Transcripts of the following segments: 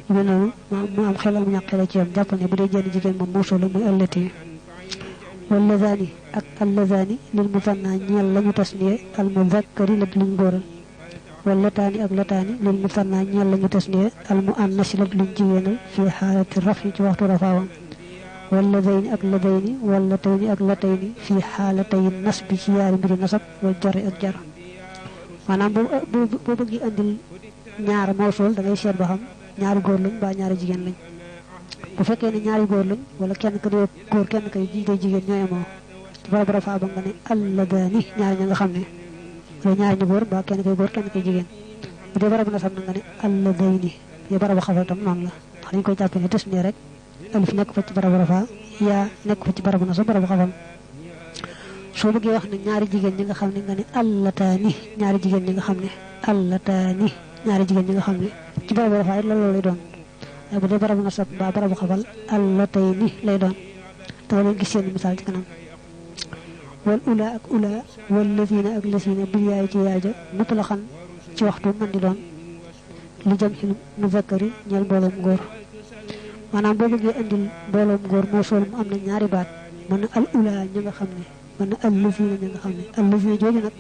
mu noonu mu am xel am ñàkk xel ci yam jàpp ne bu dee jenn jigéen moom mawsul la muy allati wallazani ak allazani lil musanna ñeel lañu tasniye al muzakkari la luñ góoral wallataani ak lataani lil musanna ñeel lañu tasniye al muannas la luñ jigéenal fi xaalati rafi ci waxtu rafaawam walladayni ak ladayni wallatayni ak latayni fi xaalatay nasbi ci yaari mbiri nasab wal jari ak jar maanaam boo bëgg andil ñaar mawsul da ngay seet ba xam ñaari góor lañ ba ñaari jigéen lañ bu fekkee ne ñaari góor lañ wala kenn ka dee góor kenn kay day jigéen ñooy moo ci barabu rafaa ba nga ne alladani ñaari ña nga xam ne wala ñaari ñu góor ba kenn kay góor kenn kay jigéen bu dee barabu nasab na nga ne alladayni ya barabu xafal tam noonu la ndax dañ koy jàppee ne tës ne rek alif nekk fa ci barabu rafaa yaa nekk fa ci barabu nasab barabu xafal soo bëggee wax ne ñaari jigéen ñi nga xam ne nga ne allataani ñaari jigéen ñi nga xam ne allataani ñaari jigéen ñi nga xam ne ci barabu rafaa it loolu lay doon bu dee barabu nasab ba barabu xafal allatayni lay doon te wala gis seen misaal ci kanam wal ula ak ula wal lazina ak lazina bil yaay ci yaaja mutlaqan ci waxtu man di doon li jam xil muzakkari ñeel mbooloom góor maanaam boo bëggee andil mbooloom góor moo sool mu am na ñaari baat mën na al ula ñi nga xam ne mën na al lazina ñi nga xam ne al lazina jooju nag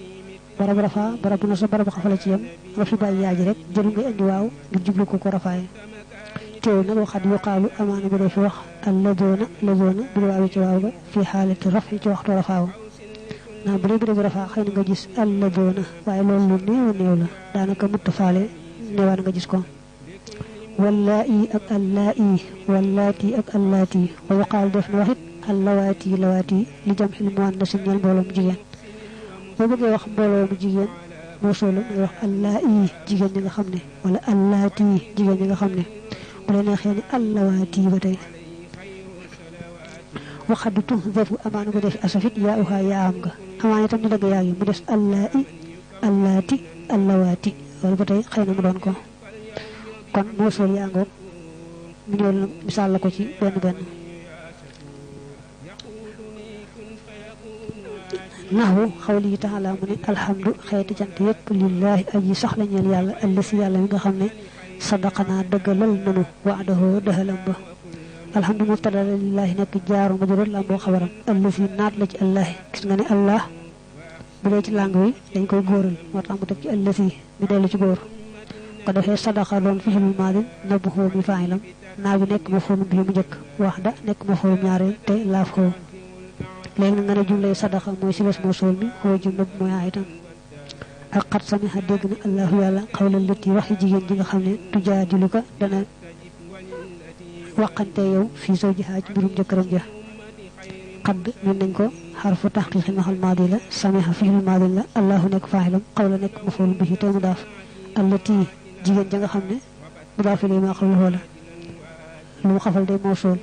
barabu rafa barabu nasab barabu xafala ci yam nga fi bàyyi yaaji rek jëlu ngay andi waaw ngir jublu ko rafaaye teew nag waxat yuqaalu amaana bi dee fi wax alladoona ladoona bi waawi ci waaw ga fi xaalati rafi ci waxtu rafaaw naa bu dee bi rafaa xëy na nga gis alladoona waaye loolu lu néew la daanaka mutta faale néewaan nga gis ko wallaa'i ak allaa'i wallaati ak allaati wa yuqaal def na waxit allawaati li jam xil muannas ñeel mbooloo mu jigéen boo bëggee wax mbooloo mu jigéen moo solo ngay wax allaa'i jigéen ñi nga xam ne wala allaati jigéen ñi nga xam ne bu la neexee ni allawaati ba tey waxadu tuhzafu amaana ko def asafit yaa uha yaa am nga amaana itam ñu dagg yaa ngi mu des allaa'i allaati allawaati loolu ba tey xëy na mu doon ko kon moo sol yaa ngoog mu ñëw la misaal la ko ci benn naxwu xawli taala mu ne alhamdu xeeti cant yépp lillahi aji sax la ñeel yàlla allasi yàlla mi nga xam ne sadaqanaa dëggalal nanu waadahoo dëxalam ba alhamdu mubtada la lillahi nekk jaaru majrur la boo xabaram allasi naat la ci allahi gis nga ne allah bu dee ci langue wi dañ koy góoral moo tax mu teg ci allasi mi dellu ci góor ko defee sadaqa doon fixilul maadin nabuhoo mi faayilam naa bi nekk ma foonu bii mu njëkk wax da nekk ma foonu ñaareel te laaf xoo léegi na nga ne jumlay sadaqa mooy si bés moo sool mi xoo jumla bi mooy ayitam ak xat samiha dégg na allahu yàlla xawlal lati waxi jigéen ji nga xam ne tujaadiluka dana waqante yow fii zawjiha ci mbirum jëkkëram ja xadd min nañ ko xarfu taxqiqi maxal maadi la samiha fiil maadi la allahu nekk faaxilam xawla nekk mafoolu bihi te mu daaf allati jigéen ja nga xam ne mu daaf ilay maa xawluhu la lu mu xafal day moo sool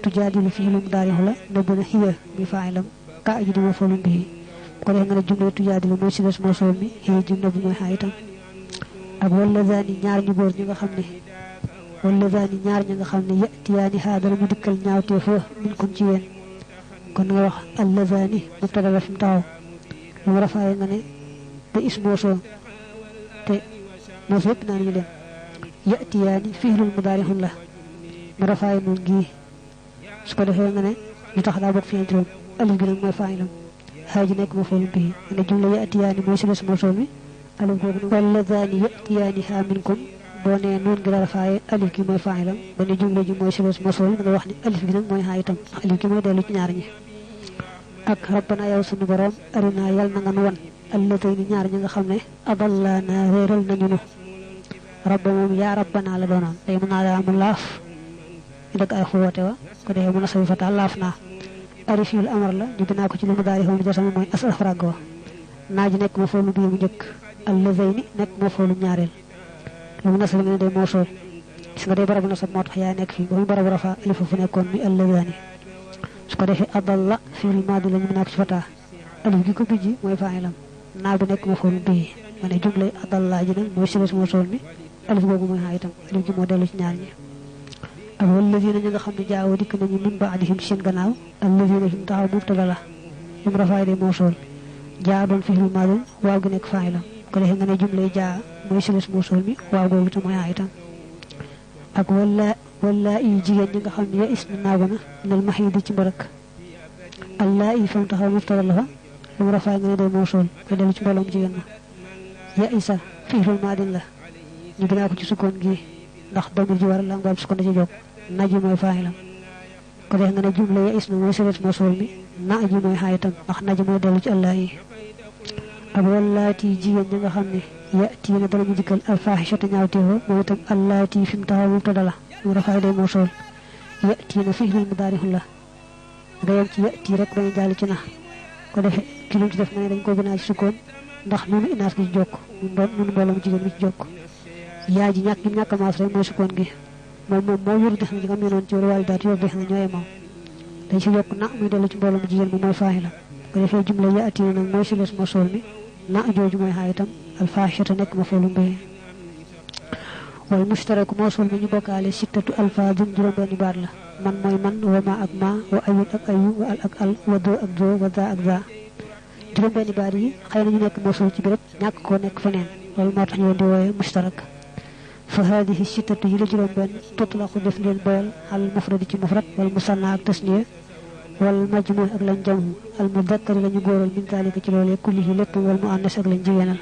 tujaadilu fiilu mu daarixu la nëbb na xiya mi faaxilam ka aji di mafoolu bihi ko def nga ne jumla tujaadilu mooy si des moo sool mi xiya jumla bi mooy xaayitam ak wallazaani ñaar ñu góor ñi nga xam ne wallazaani ñaar ñi nga xam ne yatiyaani haa dana mu dikkal ñaawtee fa min kun ci yéen kon nga wax allazaani mubtada la fi mu taxaw lu mu rafaaye nga ne te is moo soo te moo fi yëpp naa nañu leen yatiyaani fiilul mudaarixun la mu rafaaye noonu gii su ko defee nga ne lu tax daa bokk fi juróom alif gi nag mooy faayilam xaaji nekk ma foolu bii nga ne jumla yatiyaani mooy si des moo soo mi alif googu nag wallazaani yatiyaani haa minkum boo nee noonu gi la rafaaye alif gi mooy faayilam ba ne jumla ji mooy si des moo soo mi nga wax ni alif gi nag mooy xaayitam ndax alif gi mooy dellu ci ñaar ñi ak rabbana yow sunu borom arina yal na nga nu wan allatayni ñaar ñi nga xam ne adallana réeral nañu nu rabba moom yaa rabbana la doonoon day mën naa daa mu laaf ñu dëgg ay xuwoote wa ko defee mën a sawi fata laaf naa arifil amar la ñu binaa ko ci lu mu daari xoom jasama mooy as afrag wa naa ji nekk ma foolu bii mu njëkk allatayni nekk ma foolu ñaareel lu mu nasal nga ne day moo sool gis nga day barabu nasab moo tax yaa nekk fii ba mu barabu rafa alifa fu nekkoon mi allataani su ko defee adalla fiil maadi la ñu mën a ko ci fataa alif gi ko bijji mooy faa'ilam naa bi nekk ma foolu bii ma ne jumlay adalla ji nag mooy sibes moo sool mi alif googu mooy xaa itam alif gi moo dellu ci ñaar ñi ak wallazina ñi nga xam ne jaawoo dikk nañu min ba'dihim ci seen gannaaw allazina fi mu taxaw mubtada la lu mu rafaay de moo sool jaa doon fiil maadi waaw gi nekk faa'ilam ko defee nga ne jumlay jaa mooy sibes moo sool mi waaw googu te mooy xaa itam ak wala yi jigéen ñi nga xam ne ya is na naago na nal mahidi ci mbarak allah yi fam taxaw mubtada la fa lu mu rafaa nga ne day mawsul ko dellu ci mbooloom jigéen ma ya isa fi'lul maadin la ñu binaa ko ci sukkoon gi ndax damir ji war la nga sukkoon da ci jóg naji mooy faa'ilam ko def nga ne jumla ya is na mooy silat mawsul mi naji mooy xaayitam ndax naji mooy dellu ci allah yi ak wallaati jigéen ñi nga xam ne yati na dara ñu dikkal alfaaxishata ñaawteefa moom itam allaati fi mu taxaw mubtada la mu rafaay day mawsul yati na fi'lul mudaari'un la nga yem ci yati rek bañ a jàll ci na ko defee ki lu ci def nga ne dañ ko binaa ci sukkoon ndax nunu inaas gi ci jokk nunu mbooloom jigéen bi ci jokk yaa ji ñàkk maas rek mooy sukkoon gi moom moo yor dex na ji nga am ne noonu ci wàllu daal yor dex na ñooye moom dañ ci yokk na muy dellu ci mbooloom jigéen bi mooy faaxilam ko defee jumla yati na nag mooy siles mawsul mi na jooju mooy xaayitam alfaaxishata nekk ma foolu mbéy wal mushtaraku mawsul mi ñu bokkaale sittatu alfaazin juróom-benni baat la man mooy man wa ma ak ma wa ayun ak ayu wa al ak al wa doo ak doo wa daa ak daa juróom-benni baat yi xëy na ñu nekk mawsul ci béréb ñàkk koo nekk feneen loolu moo tax ñu leen di wooye mushtarak fa haadihi sittatu yi la juróom-benn tutlaqu def leen boyal al mufradi ci mufrad wal musanna ak tasniya wal majmu ak lañ jamu al mudakkari lañu góoral min zalika ci loolee kullihi lépp wal muannas ak lañ jigéenal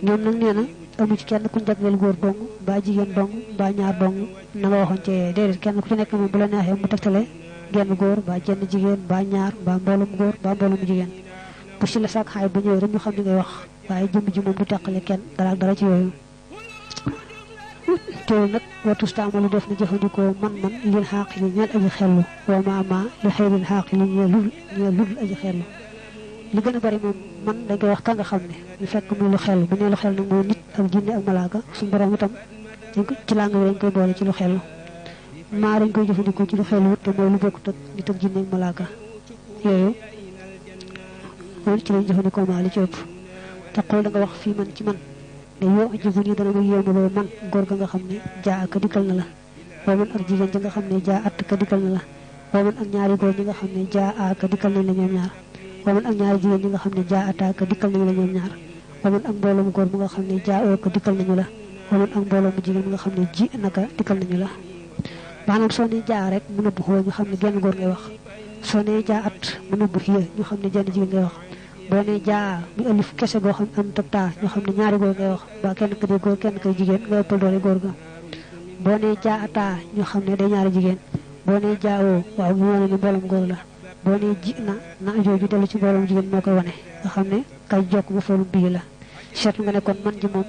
ñoom nag nee na amu ci kenn ku jagleel góor dong mbaa jigéen dong mbaa ñaar dong na nga waxoon ci déedéet kenn ku ci nekk moom bu la neexee mu tegtale genn góor mbaa jenn jigéen mbaa ñaar mbaa mboolum góor mbaa mboolum jigéen bu si la saak xaay ba ñëwee rek ñu xam ni ngay wax waaye jëmm ji moom du teqale kenn dara ci yooyu teewul nag watu staamalu def na jëfandikoo man lil xaaqili ñeel aji xellu wa ma li xayril xaaqili ñeel lul aji xellu li gën a bari moom man dañ koy wax ka nga xam ne ñu fekk muy lu xel bu nee lu xel nag mooy nit ak jinne ak malaaka suñu borom itam ci làng bi dañ koy boole ci lu xel maa dañ koy jëfandikoo ci lu xel wut te mooy lu bokkut ak nit ak jinne ak malaaka yooyu loolu ci lañ jëfandikoo maa li ci ëpp te xool da nga wax fii man ci man ne yoo jibu nii dana ma yéemaloo man góor ga nga xam ne jaa ak dikkal na la woo man ak jigéen ja nga xam ne jaa at ka dikkal na la woo man ak ñaari góor ñi nga xam ne jaa ak dikkal nañ la ñoom ñaar waman ak ñaari jigéen ñi nga xam ne jaa ataaka dikkal nañu la ñoom ñaar waman ak mbooloo mu góor mu nga xam ne jaa oo ko dikkal nañu la waman ak mbooloo mu jigéen mu nga xam ne ji naka dikkal nañu la maanaam soo nee jaa rek mu nëbbu xoo ñu xam ne genn góor ngay wax soo nee jaa at mu nëbbu xiya ñu xam ne jenn jigéen ngay wax boo nee jaa mu ëllif kese goo xam am tag taa ñu xam ne ñaari góor ngay wax ba kenn ka di góor kenn kay jigéen nga ëppal doole góor ga boo nee jaa ataa ñu xam ne day ñaari jigéen boo nee jaa oo waaw mu wane ne mbooloom góor la boo nee ji na jooju dellu ci mbooloom jigéen moo koy wane nga xam ne kay jokk ma foolu bii la seetlu nga ne kon man ji moom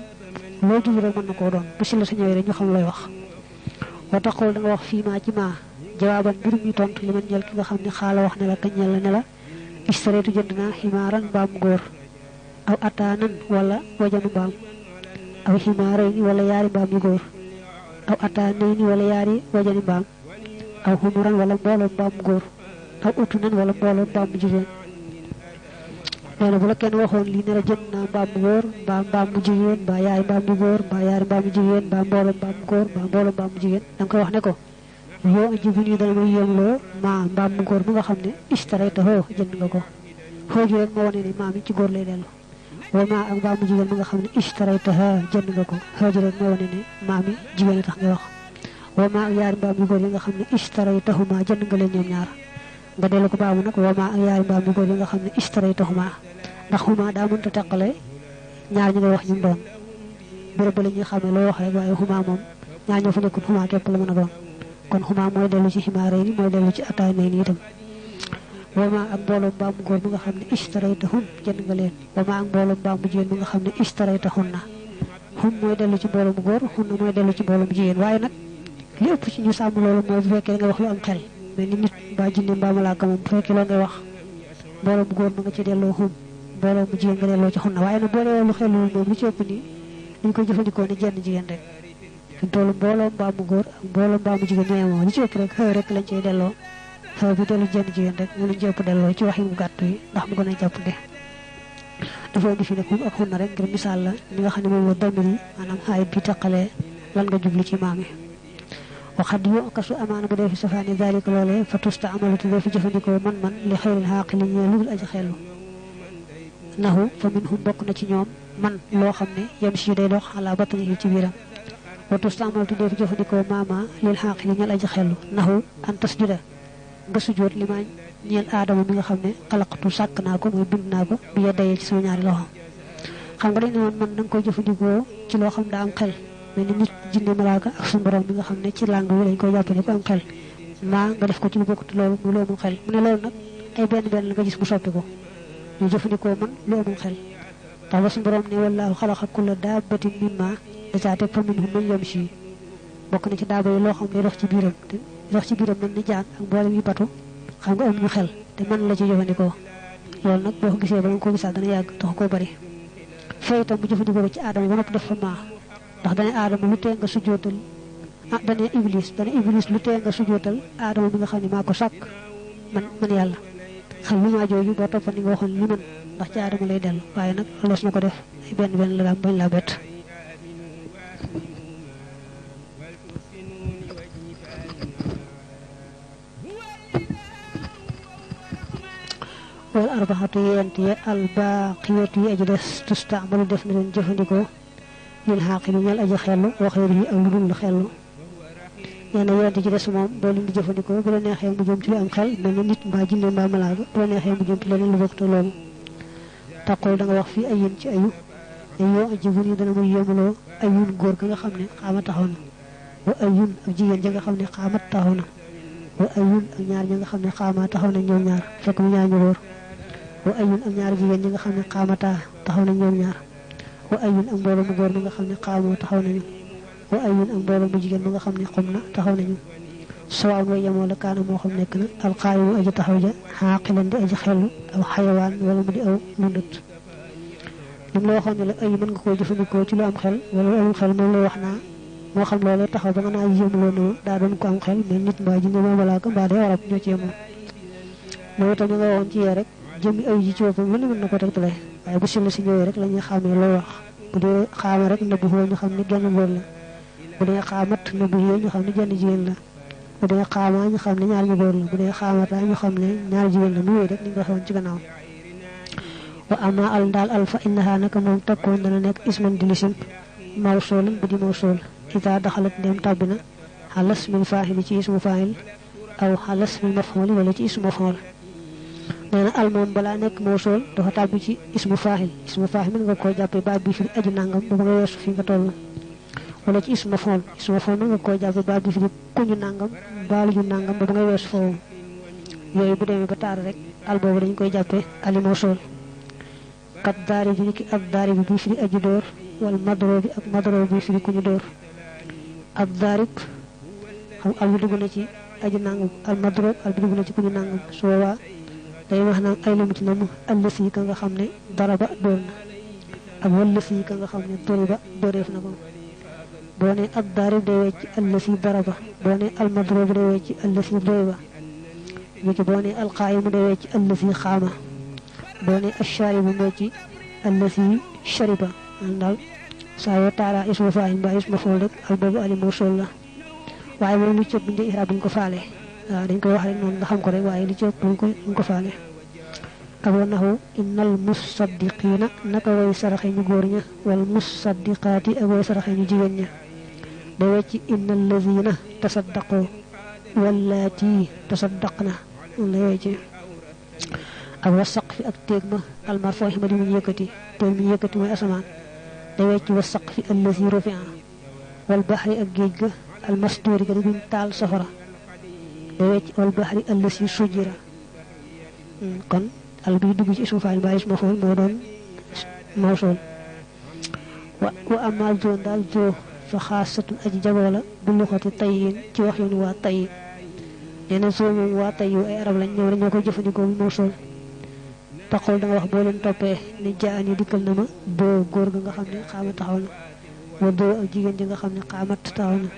loo jublu rek mën na koo doon bu si la sa ñëwee rek ñu xam looy wax boo taxul da nga wax fii maa ci maa jawaaban mbirum ñu tontu li man ñel ki nga xam ne xaala wax ne la kañ ñel la ne la istareetu jënd naa ximaaran mbaam góor aw ataanan wala wajanu mbaam aw ximaarayni wala yaari mbaam yu góor aw ataanayni wala yaari wajani mbaam aw xumuran wala mbooloo mbaam góor aw utu nan wala mbooloo mbaam mu jigéen nee na bu la kenn waxoon lii ne la jënd naa mbaam mu góor mbaa mbaam mu jigéen mbaa yaari mbaam mu góor mbaa yaari mbaam mu jigéen mbaa mbooloo mbaam mu góor mbaa mbooloo mbaam mu jigéen da nga koy wax ne ko yoo jibu nii dana may yéemloo maa mbaam mu góor mu nga xam ne istarayta hoo jënd nga ko xooju rek moo wane ne maa mi ci góor lay dellu wa maa ak mbaam mu jigéen mu nga xam ne istarayta ha jënd nga ko xooju rek moo wane ne maa mi jigéen tax nga wax wa maa ak yaari mbaam yu góor yi nga xam ne istaraytahuma jënd nga leen ñoom ñaar nga dellu ko baamu nag wama ak yaari mbaam yu góor yi nga xam ne istaraytahuma ndax huma daa mënta teqale ñaar ñi nga wax ñu doon béréb ba la ñuy xamee loo wax rek waaye huma moom ñaar ñoo fa nekkul huma képp la mën a doon kon huma mooy dellu ci ximaarayni mooy dellu ci ataanayni itam wama ak mbooloo mbaam mu góor mi nga xam ne istaraytahum jënd nga leen wama ak mbooloo mbaam mu jigéen mi nga xam ne istaraytahunna hum mooy dellu ci mbooloo mu góor hunna mooy dellu ci mbooloo mu jigéen waaye nag li ëpp ci ñu sàmm loolu mooy bu fekkee nga wax lu am xel mais ni nit mbaa jinne mbaa malaaka moom bu fekkee loo ngay wax mbooloo mu góor ma nga ci delloo hum mbooloo mu jigéen nga delloo ci xunna waaye nag boo dee lu xel moom lu ci ëpp nii dañ koy jëfandikoo ne jenn jigéen rek fi toolu mbooloo mbaa mu góor ak mbooloo mbaa mu jigéen ñooy moom li ci ëpp rek xew rek lañ cey delloo xew bi dellu jenn jigéen rek ñu lañ ci ëpp delloo ci wax yi mu gàtt yi ndax mu gën a jàppande dafa indi fi nag hum ak xunna rek ngir misaal la ñi nga xam ne moom la damir yi maanaam xaay bi taqalee lan nga jubli ci maam yi waxad yo kasu amaana bu dee fi safaani dalika loolee fa tusta amalatu dee fi jëfandikoo man li xayril xaaqili ñee lu dul aji xellu nahu fa minhum bokk na ci ñoom man loo xam ne yam si day dox ala batnihi ci biiram watu stamal tu def jëfandikoo mama lil xaqi ñal aji xelu nahu an tasjuda nga sujjoot li ma ñeel aadama mi nga xam ne xalaqtu sàkk naa ko mooy bind naa ko bi ya dayee ci sama ñaari loxo xam nga dañ ne woon man da nga koy jëfandikoo ci loo xam daa am xel mel ni nit jinne malaaka ak suñu borom mi nga xam ne ci làng wi dañ koy jàppe ne ko am xel maa nga def ko ci lu bokkut loolu mu loomul xel mu ne loolu nag ay benn benn la nga gis mu soppi ko ñu jëfandikoo man lu amul xel tax ba suñu borom ne wallaahu xalaqa kulla daabbatin mimma da teg fa minhum man yamshi bokk na ci daaba yi loo xam ne dox ci biiram te dox ci biiram mel ni jaan ak mboolem yi batu xam nga am ñu xel te man la ci jëfandikoo loolu nag boo ko gisee ba nga ko gisaat dana yàgg tax koo bari fay itam bu jëfandikoo ko ci aadama ba noppi def fa maa ndax dane aadama lu tee nga sujjootal dane iblis lu tee nga sujjootal aadama bi nga xam ne maa ko sàkk man yàlla xam lu maa jooju boo toppa ni nga waxoon li man ndax ci aadama lay dellu waaye nag los na ko def ay benn benn la daam bañ laa bett wal arbaxatu yent ya albaqiyatu yi aji des tustaamalu def na leen jëfandikoo lil xaqi bi ñal aji xellu waxeer yi ak lu dul xellu nee na yent ci des moom boo leen di jëfandikoo bu la neexee mu jëm ci lu am xel mel na nit mbaa jinne mbaa malaaka bu la neexee mu jëm ci leneen lu bokk te loolu taqul da nga wax fii ayun ci ayu ne yoo ajibun yi dana muy yéemaloo ayun góor ga nga xam ne xaama taxaw na wa ayun ak jigéen ja nga xam ne xaamat taxaw na wa ayun ak ñaar ñi nga xam ne xaama taxaw na ñoom ñaar fekk mu ñaar ñu góor wa ayun ak ñaari jigéen ñi nga xam ne xaamataa taxaw na ñoom ñaar wa ayun ak mbooloo mu góor mi nga xam ne xaamoo taxaw nañu wa ayun ak mbooloo mu jigéen mi nga xam ne xum na taxaw nañu sawaa mooy yemoo la kaana moo xam nekk na alqaayimu aji taxaw ja xaaqilan di aji xellu aw xayawaan wala mu di aw lundut li mu la waxoon ne la ay mën nga koo jëfandikoo ci lu am xel wala lu amul xel moom lay wax naa moo xam loolee taxaw ba nga naa yéemuloo na daa doon ko am xel mais nit mbaa jinne mbaa malaaka mbaa day warab ñoo ci yemoo loolu itam ñu nga waxoon ci yee rek jëmmi ay ji ci boppam lu ne mën na ko tegtale waaye bu silla si ñëwee rek la ñuy xàmmee loo wax bu dee xaama rek nëbbu foo ñu xam ne genn góor la bu dee xaamat nëbbu yee ñu xam ne genn jigéen la bu dee xaama ñu xam ne ñaar ñu góor la bu dee xaamata ñu xam ne ñaar jigéen la mu wéy rek ni nga waxoon ci gannaaw wa ama al daal alfa innaha naka moom takkoon dana nekk isman di lisim mawsuulan bu di mawsuul ida daxalat ndem tàbbi na xalas min faahili ci ismu faahil aw xalas min maf'ul wala ci ismu maf'ul nee na al moom balaa nekk mawsuul dafa tàbbi ci ismu faahil mën nga koo jàppee baat bi fi aji nangam ba nga weesu fi nga toll wala ci ismu maf'ul mën nga koo jàppee baat bi fi kuñu nangam baalu ñu nangam ba nga weesu foofu yooyu bu demee ba taar rek al boobu dañ koy jàppee ali mawsuul kat daari bi niki ab daari bi bii firi aji dóor wala madro bi ak madro bi firi ku ñu dóor ab daarib xam al bi dugg na ci aji nangam al madro al bi dugg na ci ku ñu nangam su boobaa day wax naan ay lamu ci namu allësi ka nga xam ne daraba dóor na ak wallësi ka nga xam ne doriba dóoreef na ko boo ne ab daarib day wecc allësi daraba boo ne al madro bi day wecc allësi doriba niki boo ne al qaayimu day wecc allësi xaama boo ne asharibu moo ci allasi shariba daal saa yoo taalaa ismu faahil mbaa ismu maf'uul rek al boobu ali mawsuul la waaye moom li ci ëpp bu ñu iraab duñ ko faale waaw dañ koy wax rek noonu nga xam ko rek waaye li ci ëpp duñ ko faale ak wa naxu innal musaddiqiina naka way saraxe ñu góor ña wal musaddiqaati ak way saraxe ñu jigéen ña da wecc innal lazina tasaddaqoo wallaati tasaddaqna la wecc ak wasaq fi ak téeg ma almarfoo xi ma di mu ñu yëkkati téeg mi ñu yëkkati mooy asamaan day wecc wasaq fi allazi rufia wal baxri ak géej ga almasduuri ga di buñ taal safara day wecc wal baxri allazi sujjira kon al bi dugg ci ismu faa'il mbaa ismu maf'uul moo doon mawsuul wa amal joon daal joo fa xaasatun aji jagoo la bu luxati tayyin ci wax yoonu waa tayyi nee na zoo moom waa tayyu ay arab lañ ñëw dañoo koy jëfandikoo bu mawsuul taxul da nga wax boo leen toppee ni jaan yi dikkal na ma doo góor ga nga xam ne xaama taxaw na wa doo ak jigéen ji nga xam ne xaamat taxaw na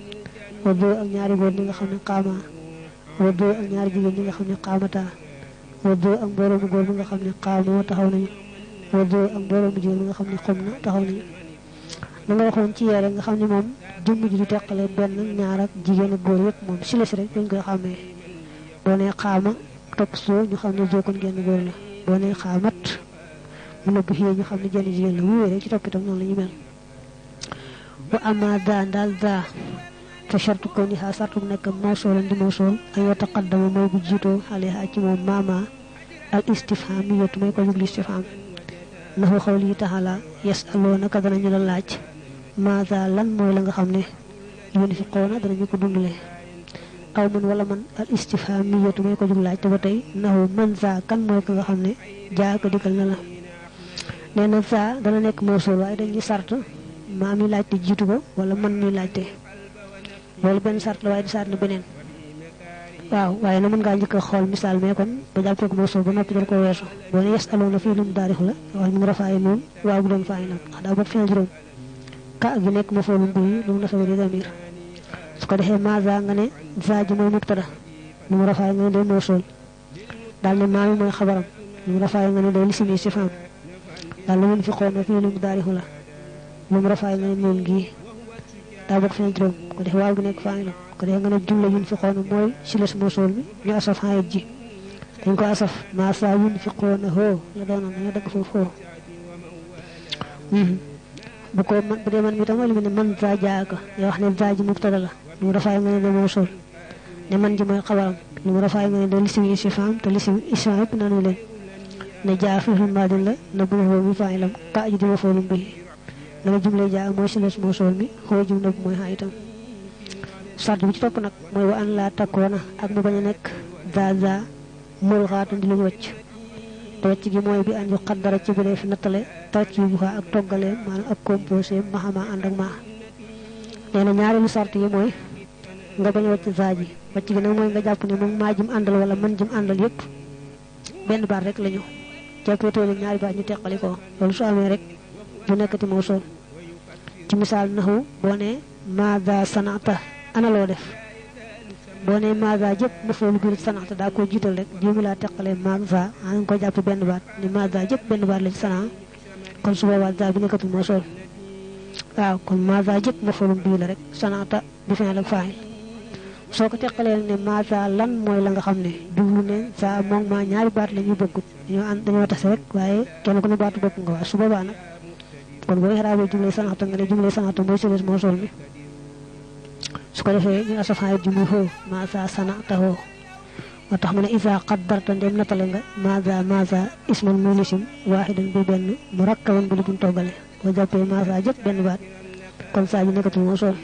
wa doo ak ñaari góor ñi nga xam ne xaama wa doo ak ñaari jigéen ñi nga xam ne xaamataa wa doo ak mbooloo mu góor bi nga xam ne xaamoo taxaw nañu wa doo ak mbooloo mu jigéen bi nga xam ne xum na taxaw nañu la nga waxoon ci yére nga xam ne moom jëmm ji du teqale benn ñaar ak jigéen ak góor yëpp moom si la si rek dañ koy xàmmee boo nee xaama topp soo ñu xam ne jokkoon genn góor la boo nee xaamat mu nëbb xëy ñu xam ne jenn jigéen la mu wéeree ci topp itam noonu la ñu mel wa ama daa daal daa fa shartu ko ni xaa sartu nekk mawsuulan di mawsuul ay wa taqaddama mooy bu jiitoo alayha ci moom maama al istifhamiyatu mooy ko jug istifham nahu xawli taala yasalunaka danañu la laaj maada lan mooy la nga xam ne yunfiqoona danañu ko dundale aw man wala man al istifhamiyatu mooy ko jug laaj te ba tey nahu man za kan mooy ko nga xam ne jaa ko dikkal na la nee na za dana nekk mawsuul waaye dañuy sart maa mi laajte jiitu ko wala man mi laajte loolu benn sart la waaye di sart na beneen waaw waaye na mën ngaa njëkk a xool misaal mais kon ba jàppee ko mawsuul ba noppi dal ko weesu boo ne yasaluna fii lum daarixu la wala mu ngi rafaaye noonu waaw bu doon faayi nag ndax daa bokk fi juróom ka gi nekk ma foolum bi lu mu nasaba di damir su ko defee maza nga ne za ji mooy mubtada lu mu rafaaye nga ne day mawsuul daal ne maami mooy xabaram lu mu rafaaye nga ne day lisimi istifhaam daal ne mun fi xoona fii lum daarixu la lu mu rafaaye nga ne noonu gii daa bokk fi juróom ko defee waaw gi nekk faayi la ko defee nga ne jumla yun fi xoona mooy si les mawsuul bi ñu asaf xaayit ji dañ ko asaf maa saa yun fi xoona hoo la doonoon dañoo dagg foofu hoo bu ko man bu dee man mi tam wala mu ne man za jaaka yoo wax ne za ji mubtada la lu mu rafaay nga ne de mawsuul ne man ji mooy xabaram lu mu rafaay nga ne de lisimi istifhaam te lisimi istifhaam yëpp nanu leen ne jaa fi'lun maadin la na bu mi faa'ilam ka ji di maf'uulun bihi la nga jumle jaa mooy si les mawsuul mi xoo jumla bi mooy xaa itam sart bi ci topp nag mooy wa an laa takkoona ak mu bañ a nekk za mulghaatan di lu ñu wàcc te wàcc gi mooy bi an yu xaddara ci bi dee fi nattale tarkiibuha ak toggale maanaam ak composé maxama ànd ak maa nee na ñaareelu sart yi mooy nga bañ a wàcc za ji wàcc gi nag mooy nga jàpp ne moom maa jim àndal wala man jim àndal yëpp benn baat rek la ñu ceppatoo leen ñaari baat ñu teqali ko loolu su amee rek du nekkati mawsuul ci misaal naxu boo ne maada sanata ana loo def boo ne maada jëpp mafoolu biir sanata daa ko jiital rek jéemu laa teqalee maada nga ko jàpp benn baat ni maada jëpp benn baat la ci sana kon su boobaa za bi nekkatul mawsuul waaw kon maada jëpp mafoolu biir la rek sanata bi fi'l ak faa'il soo ko teqalee ne maada lan mooy la nga xam ne jublu ne za moom maa ñaari baat la ñuy bokkut dañoo tase rek waaye kenn ku ne baatu bopp nga waa su boobaa nag kon boo ixraabee jumle sanata nga ne jumle sanata mooy si les mawsuul mi su ko defee ñu asafaayit ji muy xoo maasa sanata xoo moo tax mu ne isa qaddarta ndem natale nga maasa isman muy lisim waaxidan bi benn mu rakkaban bi lu buñ toggale boo jàppee maasa jëpp benn baat kon saa ji nekkatul mawsuul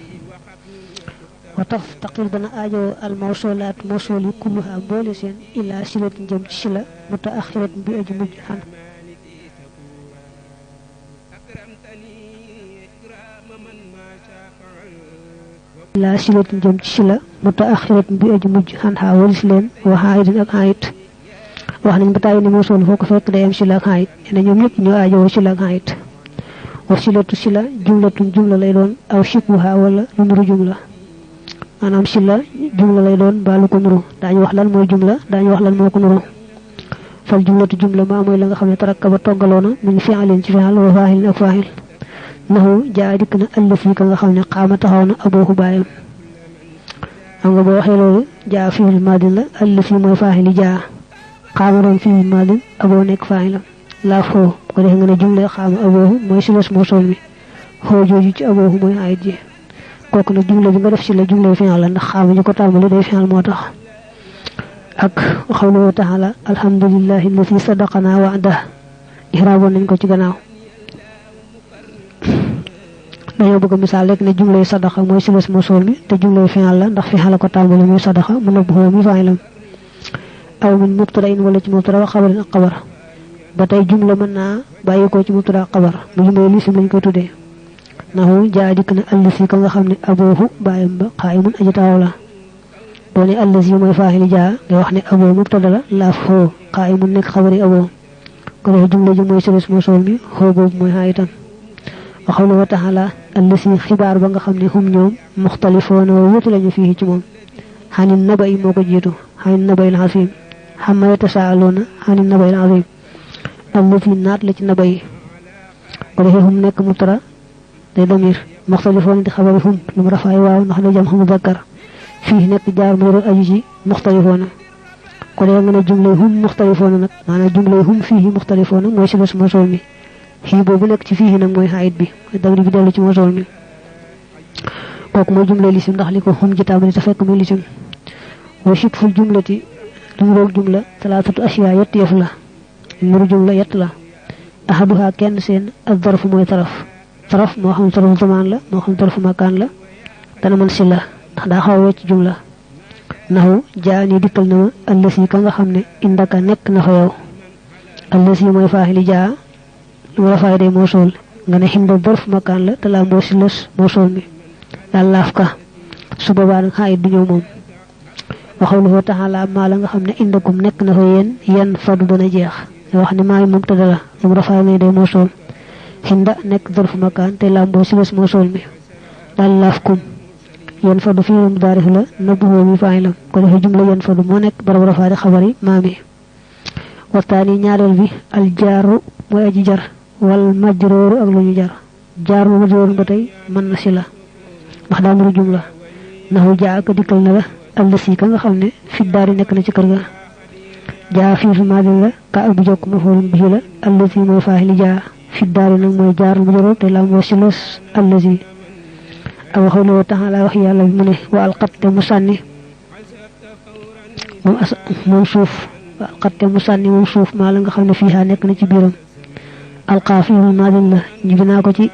wa taf taqil dana aajowoo al mawsuulaat mawsuul yi kulluha boole seen illaa silatin jëm ci sila mutaaxiratin bi aju mujj xan la silatin jëm ci sila mutaaxiratin bi aju mujj xan xaa walis leen wa xaayidin ak xaayit wax nañ ba tàyyi ne mawsuul foo ko fekk day am sila ak xaayit ne ñoom ñëpp ñoo aajowoo sila ak xaayit wa silatu sila jumlatun jumla lay doon aw shibhuha wala lu nuru jumla maanaam sila jumla lay doon mbaa lu ko nuru daañu wax lan mooy jumla daañu wax lan moo ko nuru fal jumlatu jumla maa mooy la nga xam ne tarakkaba toggaloona min fi'lin ci fi'l wa faa'ilin ak faa'il nahu jaa dikk na ëllëf yi ka nga xam ne xaama taxaw na aboohu baayam xam nga boo waxee loolu jaa fi'l maadin la ëllëf yi mooy faa'ili jaa xaama doon fi'l maadin aboo nekk faa'ilam laa foo ko defee nga ne jumla xaama aboohu mooy si les mawsuul mi xoo jooju ci aboohu mooy ayit ji kooku nag jumla bi nga def si la jumla fi'l la ndax xaama ñu ko tàmbali day fi'l moo tax ak xawluhu ta'ala alhamdulillahi allati sadaqana wa'dah ihraaboon nañ ko ci gannaaw dañoo bëgg misaal rek ne jumlay sadaqa mooy si les mawsuul mi te jumlay fi'l la ndax fi'l la ko tàmbali muy sadaqa mu nëbb xoo mi fa'ilam aw min mubtada'in wala ci mubtada wa xabarin ak xabar ba tey jumla mën naa bàyyi ko ci mubtada ak xabar mu jumlay lisim lañ koy tuddee nahu jaa dikk na allasi ka nga xam ne aboohu baayam ba qaa'imun aji taxaw la boo ne allasi mooy faa'ili jaa nga wax ne aboo mubtada la laaf xoo qaa'imun nekk xabari aboo ko defee jumla ji mooy si les mawsuul mi xoo boobu mooy xaa itam wa qawluhu ta'ala allasi xibaar ba nga xam ne hum ñoom muxtalifoona wa wuute lañu fii ci moom xanin naba yi moo ko jiitu xanin naba il azim xamma yatasaaluuna xanin naba il azim allati naat la ci naba yi ko defee hum nekk mubtada day damir muxtalifoona di xabari hum lu mu rafaay waaw ndax day jam xamu zakkar fii nekk jaar mu doon aju ci muxtalifoona ko defee nga ne jumlay hum muxtalifoona nag maanaam jumlay hum fii muxtalifoona mooy si les mawsuul mi fii boobu nekk ci fii nag mooy xaayit bi damir bi dellu ci mawsuul mi kooku mooy jumla lisim ndax li ko xum ji tàmbali te fekk muy lisim wa shitful jumlati lu mu roog jumla talaatatu asiya yett yëf la muru jumla yett la ahaduha kenn seen ak darfu mooy taraf moo xam tarafu zamaan la moo xam tarafu makaan la dana mën si la ndax daa xaw a wecc jumla naxu jaani dikkal na ma allasi ka nga xam ne indaka nekk na fa yow allasi mooy faaxili jaa lu war a faay day moo sool nga ne xinda darfu makaan la te laa mboo si lës moo sool mi daal laaf ka su boobaa nag xaayit du ñëw moom waxawluhu taala maa la nga xam ne indakum nekk na fa yéen fadu dana jeex wax ne maa ngi moom tëdd la lu mu rafaay may day moo sool xinda nekk darfu makaan te lamboo si bés moo sool mi daal laaf kum yéen fadu fii mu daarif la nabbuwoo mi faay lam ko defee jumla yéen fadu moo nekk barab rafaari xabari maami waxtaani ñaareel bi al jaaru mooy aji jar wal majrooru ak lu ñu jar jaar mu majrooru ba tey mën na si la ndax daa muru jumla naxu jaa ak dikkal na la allasi ka nga xam ne fi daari nekk na ci kër ga jaa fii fi maadin la ka ak bu jokk ma foolum bii la allasi mooy faaxili jaa fi daari nag mooy jaar mu joroon te lam si los allasi aw xawloo taxalaa wax yàlla bi mu ne wa alxatte mu sànni moom suuf wa alxatte mu sànni moom suuf maa la nga xam ne fii nekk na ci biiram alxaa fii fi maadin la ñu binaa ko ci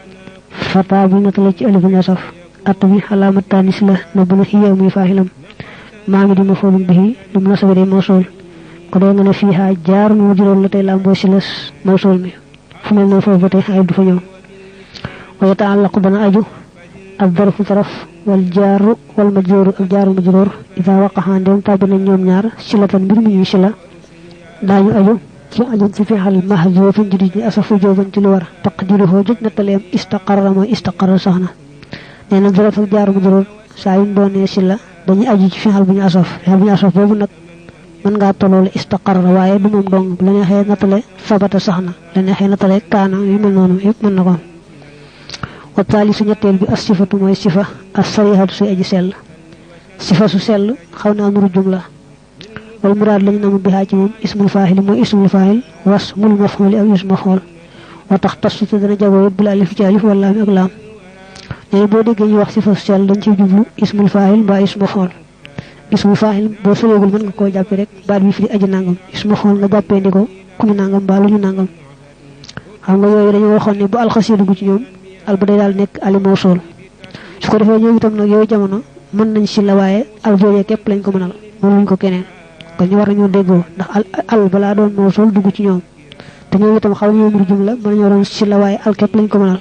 fata bu natala ci alifu ñasaf at bi xalaamat tanis la na bu na xiya muy faaxilam maami di ma foolum bii lu mu nasabe day mawsool ko dee nga ne fii jaar mu juróon la tey lamboo si les mawsool mi fu mel noonu foofu ba tey ay du fa ñëw wa yataallaqu dana aju ak darfu taraf wal jaaru wal majrooru ak jaaru majroor ida waqaxaa ndem tàbbi nañ ñoom ñaar silatan mbir mi ñuy sila daañu aju ci ajun ci fexal mahzuufin judi ñi asafu jooban ci lu war taqdiruhu jëj nattaleem istaqarra mooy istaqarra sax na nee na daraf ak jaaru majroor saa yuñ doonee sila dañuy aju ci fexal bu ñu asaf boobu nag mën ngaa tolloole istaqarra waaye du moom dong la neexee nattale sabata sax na la neexee nattale kaana yu mel noonu yëpp mën na ko wa taali su ñetteel bi as sifatu mooy sifa as sarihatu suy aji sell sifa su sell xaw naa nuru jumla wal muraad lañu namu bihaa ci moom ismul faahili mooy ismul faahil was mul maf'ul ak ismu maf'ul wa tax tasu te dana jagoo yëpp bil alif ci alif wala mi ak laam nee boo déggee ñu wax sifa su sell dañ ciy jublu ismul faahil mbaa ismu maf'ul ismu faahil boo soreegul mën nga koo jàppe rek baat bi fi di aji nangam ismu maf'ul nga jàppee ndi ko ku ñu nangam mbaa lu ñu nangam xam nga yooyu dañoo waxoon ne bu alxasi dugg ci ñoom al ba day daal nekk ali mawsul su ko defee ñoom itam nag yooyu jamono mën nañ si la waaye al joojee képp lañ ko mënal mënuñ ko keneen kon ñu war nañoo déggoo ndax al balaa doon mawsul dugg ci ñoom te ñoom itam xaw ñoo mur jumla mën nañoo doon si la waaye al képp lañ ko mënal